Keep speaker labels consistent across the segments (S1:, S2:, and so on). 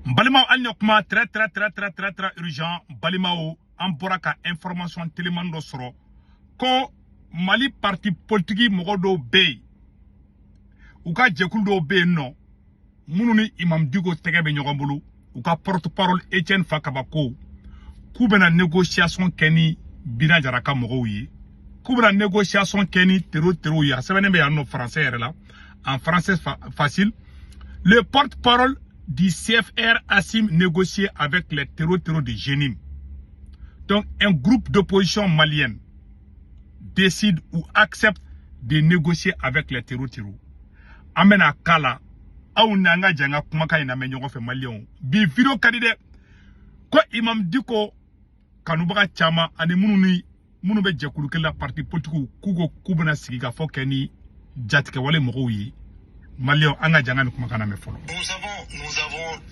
S1: Balima Alnyokma très urgent. Balimao Amporaka information télémando soro. Ko Mali parti politique mogodo bay. Uka Djekuldo bay non. Mununi Imam Dugo Tegebe Nyogambulu. Uka porte-parole Etienne Fakabako. Koubena négociation Kenny Bina Jaraka Mogoui. Koubena négociation Kenny Tero ya. Ça veut dire en français là. En français facile. Le porte-parole du CFR Assim négocier avec les terreaux de Génim. Donc, un groupe d'opposition malienne décide ou accepte de négocier avec les terreaux. Amena Kala, au Nanga Djanga Kumaka ina menyo fe Malien. Bi video kadide, ko Imam Diko Kanubaka Chama, ane munu be jekuluke la parti politique kugo kubana sigiga fokeni jatike wale mogoyi. Nous avons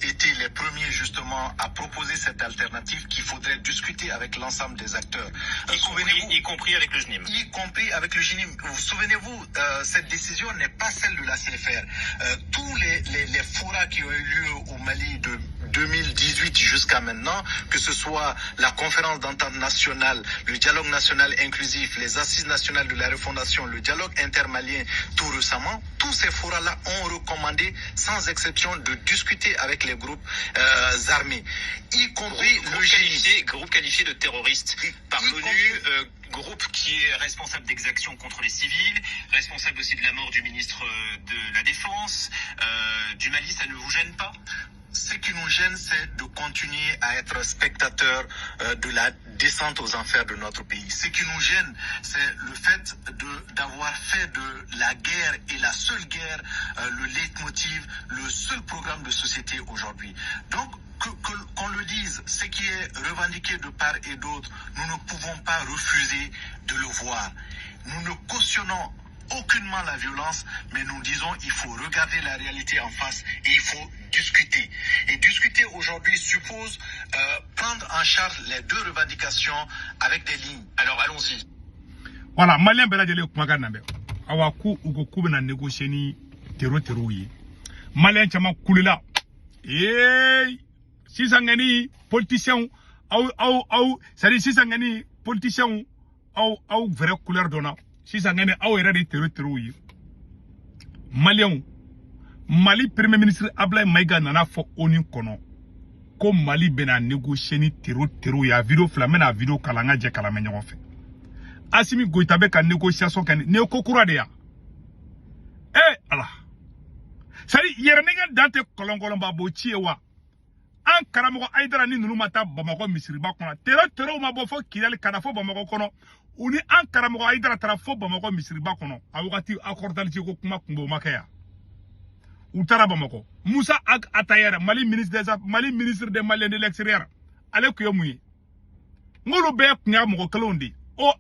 S1: été les premiers justement à proposer cette alternative qu'il faudrait discuter avec l'ensemble des acteurs. Y compris avec le GNIM. Y compris avec le GNIM. Vous souvenez-vous, cette décision n'est pas celle de la CFR. Tous les forats qui ont eu lieu au Mali de 2018 jusqu'à maintenant, que ce soit la conférence d'entente nationale, le dialogue national inclusif, les assises nationales de la refondation, le dialogue intermalien tout récemment, tous ces forats-là ont recommandé sans exception de discuter avec les groupes armés, y compris groupe qualifié de terroristes par l'ONU, groupe qui est responsable d'exactions contre les civils, responsable aussi de la mort du ministre de la Défense, du Mali. Ça ne vous gêne pas? Ce qui nous gêne, c'est de continuer à être spectateurs de la descente aux enfers de notre pays. Ce qui nous gêne, c'est le fait d'avoir fait de la guerre et la seule guerre le leitmotiv, le seul programme de société aujourd'hui. Donc, qu'on le dise, ce qui est revendiqué de part et d'autre, nous ne pouvons pas refuser de le voir. Nous ne cautionnons aucunement la violence, mais nous disons il faut regarder la réalité en face et il faut discuter. Et discuter aujourd'hui suppose prendre en charge les deux revendications avec des lignes. Alors allons-y. Voilà, Malien Beladjele Kumaganambe. Awaku ugo kubena négocier ni terreau yi. Malien chama kulila. Eh, si sangani politicien c'est-à-dire si sangani politicien au vrai couleur donna. Si ça gagne à de terreau Mali premier ministre Ablaye Maïga nana fo oni kono ko Mali bena négocier ni terreau ya vidéo flamena vidéo kalanga je kalame nyon fait Assimi Goïta be ka négociation kan ne ko kura de ya Allah sari yere nega dante kolongolon ba bo chiewa an karamo aidara ni nunu mata Bamako misiri ba kona terreau ma bo fo kilal kana fo Bamako kono uni an karamo aidara tara fo Bamako misiri ba kono awati accordal ci ko kuma kumbo makaya utara Bamako Moussa Ag Atayera Mali ministre des Maliens de l'extérieur ale ko yomuyi ngolo be kunya mo kalondi o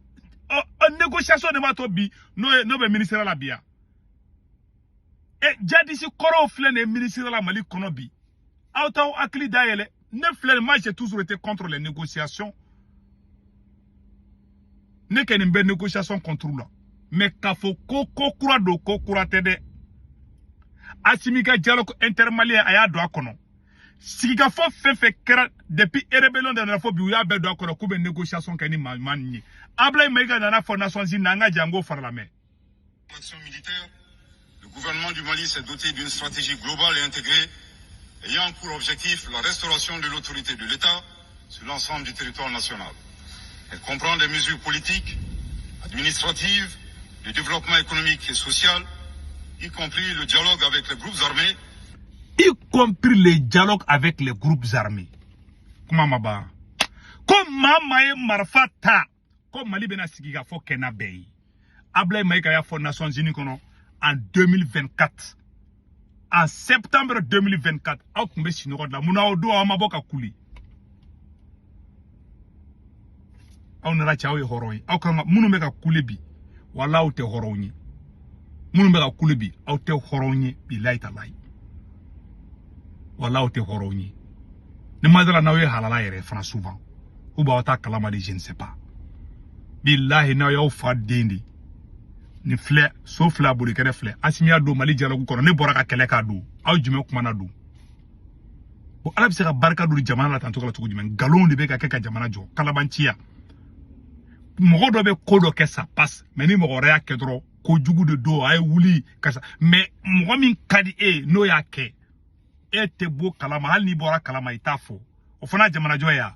S1: négociation de ma to bi no be ministre la bia e jadi si koro flene ministre la Mali kono bi autant akli dayele ne flene moi j'ai toujours été contre les négociations ne ken be négociation contre là mais kafo ko kura do ko kura tede Asimika dialogue intermalien aya do akono siga fo fefe kera depuis rébellion de la fo bi ya be do akono ko be négociation kani manni Ablaye Maïga nana fo Nations Unies nanga jango farlame
S2: action militaire. Le gouvernement du Mali s'est doté d'une stratégie globale et intégrée ayant pour objectif la restauration de l'autorité de l'État sur l'ensemble du territoire national. Elle comprend des mesures politiques, administratives, de développement économique et social, y compris le dialogue avec les groupes armés.
S1: Y compris le dialogue avec les groupes armés. Comment maba? Comment maye marfata? Comme Mali bena sigiga fo kena bey. Ablaye Maïga ya fo Nations Unies kono en 2024. En septembre 2024, au kumbe sinoro la muna odo amaboka kuli. Au nara chawe horoi. Au kama munu meka kulebi. Wala ute horoni. Munu meka kulebi. Au te horoni bilahi talai. Wala ute horoni. Ne madala nawe halala yere fana souvent. Ou ba wata kalamadi je ne sais pas. Billahi na yo fa dendi. Ni flè sauf la boli kere flè Asimi do Mali dialogue kono ne bora ka kele ka do aw jume kuma na do
S3: bon ala bi se ka barka do jamana la tanto kala cogo di men galon de be ka ka jamana jo kalabancia mogo do be ko do ke ça passe mais ni mogo ya ke dro ko jugu de do ay wuli kasa mais mogo min kadi no ya ke te bo kalama hal ni bora kalama itafo o fana jamana jo ya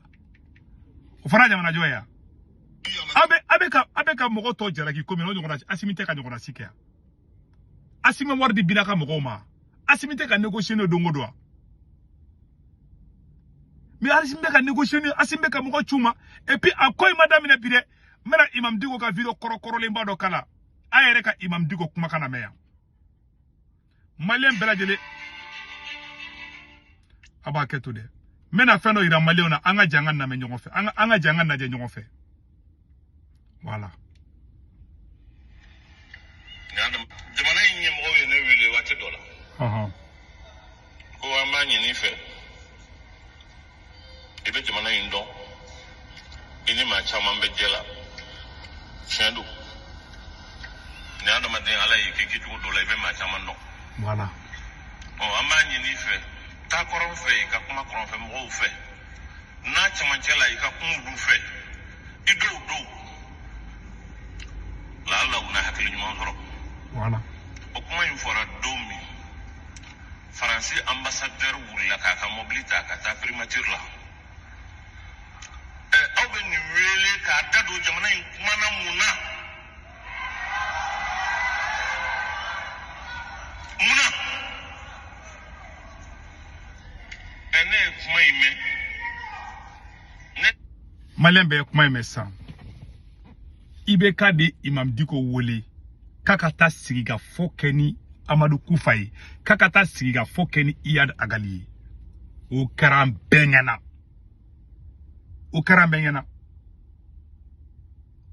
S3: abe ka mogo to jara ki komi no jona asimite ka jona sike asime wardi binaka mogo ma asimite ka négocier no dongo do mais asimbe ka négocier asimbe ka mogo chuma et puis akoy madame ne pire mera imam digo ka video korokoro lemba do kala ayere ka imam digo kuma kana meya malien belajele aba keto de mena feno ira malien na anga jangan na me nyongo fe anga jangan na je nyongo fe voilà
S1: jamana yin mo ye ne wele wate dola ko amanyi ni fe ibe jamana yin don ini ma chama mbejela chendu ne ando ma den ala yi kiki tu dola ibe ma chama no
S3: voilà
S1: o amanyi ni fe ta koron fe ka kuma koron fe mo fe na chama chela yi ka kuma du fe ido do la la una hakili nyuma horo
S3: voilà
S1: o kuma yin fora domi français ambassadeur wulla ka mobilita ka ta primature la aw be ni wele ka dado jamana yin kuma na muna ene kuma ime
S3: malembe kuma ime sa ibe ka de imam diko wole kakata sigiga fokeni Amadou Koufaye kakata sigiga fokeni Iyad Agali o karam bengana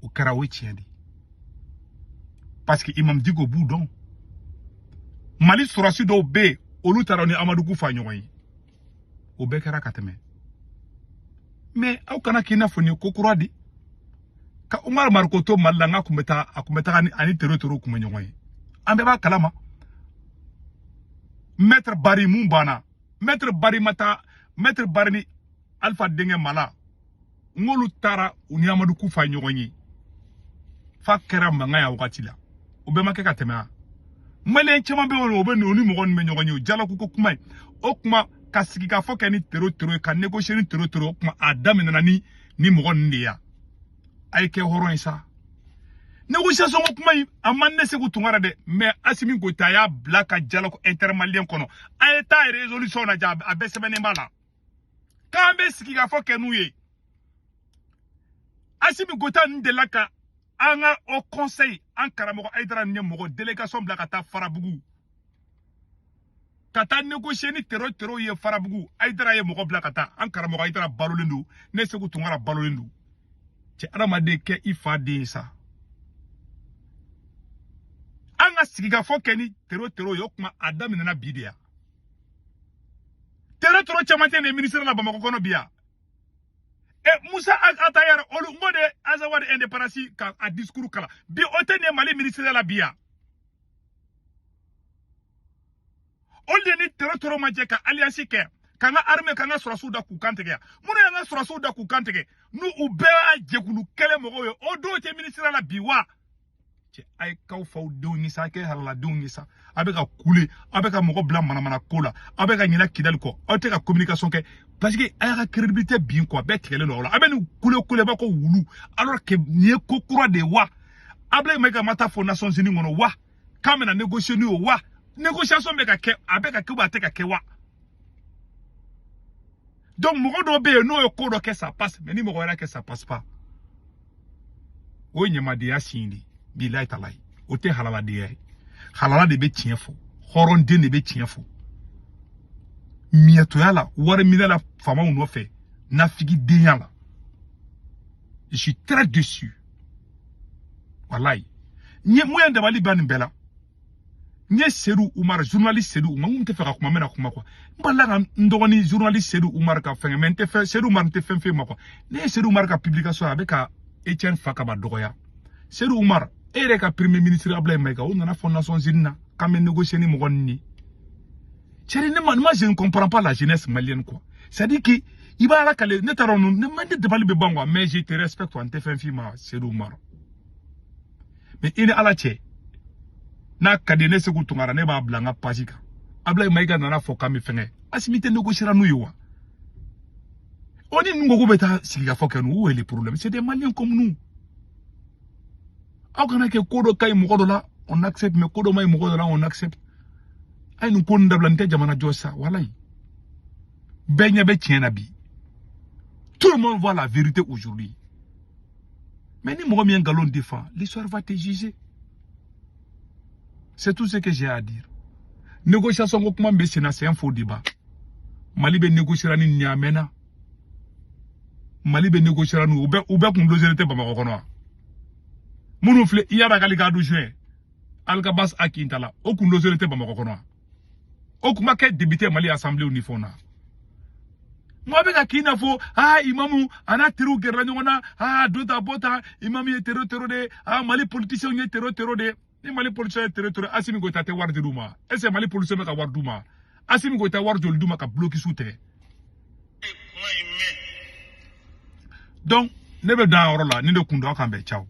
S3: o kara wechiendi parce que imam digo boudon Mali surasi do be olutaroni Amadou Koufaye nyoyi o be kara kateme mais au kana kina foni kokura di ka Umar Markoto malanga kumeta ani terotoro kumenyoyi ambe ba kalama maître Bari Mumbana maître Bari mata maître Bari Alpha Denge mala ngolu tara uni Amadou Koufaye nyoyi fa kera mangaya wakati la obe make ka temea mele chama be woni obe ni mo gon me nyoyi jala ku ko kuma o kuma kasiki ka foke ni terotoro ka négocier ni terotoro kuma adam nani ni mo gon ndiya ay ke horon isa négociation ko kuma amane se ko tungara de mais asimi ko taya blaka jala ko intermalien kono ay ta résolution na ja abesebene mala kambe siki ka foke nuye asimi gota ndelaka anga au conseil en karamogo aidra nyemogo délégation blaka ta farabugu kata négocier ni tero ye farabugu aidra ye mogo blaka ta en karamogo aidra balolindu ne se ko tungara balolindu ci aramade ke ifa de sa anga sigiga fokeni tero yokuma adam nana bidia tero chamante ne ministre la Bamako kono biya Moussa Atayar olu ngode azawad indépendance ka a discours kala bi otene Mali ministre la biya olde ni tero majeka alliance ke kanga armée kanga surasu da ku kantege muna yanga surasu da ku kantege nu ubea jekulu kele mogo yo odo te ministre la biwa ay kaw faw dewni sa ke halala dewni sa abeka kule abeka mogo bla mana kola abeka nyina kidal ko o te ka communication ke parce que ay ka crédibilité bien quoi be kele no la abeni kule ba ko wulu alors que nie ko kura de wa able mega mata for Nations Unies ngono wa kamena négocier ni wa négociation be ka ke abeka ke ba te ka ke wa donc mogo do be no yo ko do ke ça passe mais ni mogo era ke ça passe pas o nyama de asindi billahi talai o te halala de be tienfo horon de ne be tienfo miato yala war minala fama uno fe na figi de yala je suis très déçu wallahi nye moyen de bali ban bela nye Seydou Oumar journaliste Seydou Oumar nte fe ka kuma mena kuma kwa mbala ka ndogoni journaliste Seydou Oumar ka fenge men te fe Seydou Oumar nte fe ma kwa ne Seydou Oumar ka publication avec ka Etienne Fakaba dogoya Seydou Oumar ere ka premier ministre Ablaye Maïga on na Nations Unies na kamen négocier ni mo gonni Moi, je ne comprends pas la jeunesse malienne, quoi. C'est-à-dire que, il va la caler, mais je te respecte, on te fait un film, c'est dommage. Mais il est à la tché. Na kadene se kutungara ne ba blanga pasika. Abla maiga nana foka mi fenge. Asimite négociera nous yo. On est nous beta siga foka nous où est le problème? C'est des Maliens comme nous. Aukana ke kodo kai mukodola on accepte mais kodo mai mukodola on accepte. Ay nous kon dablante jamana jossa walay. Benya be tiena bi. Tout le monde voit la vérité aujourd'hui. Mais ni moi bien galon défend, l'histoire va te juger. C'est tout ce que j'ai à dire. Négociation comment c'est un faux débat. Mali be négociera ni Niamena. Mali be négociera nous ou be kun loger te Bamako kono. Munu fle iyara gali gadu juin. Algabas akintala o kun loger te Bamako kono. O kuma ke député Mali assemblée au niveau na. Moi avec akina fo imamu ana tiru gerra nyona dota bota imam ye tero de Mali politicien ye tero de. Ni Mali politicien territoire asimi go tate war duma ese Mali politicien ka war duma asimi go tate war jol duma ka bloquer soute donc ne be da oro la ni de kundo kan be ciao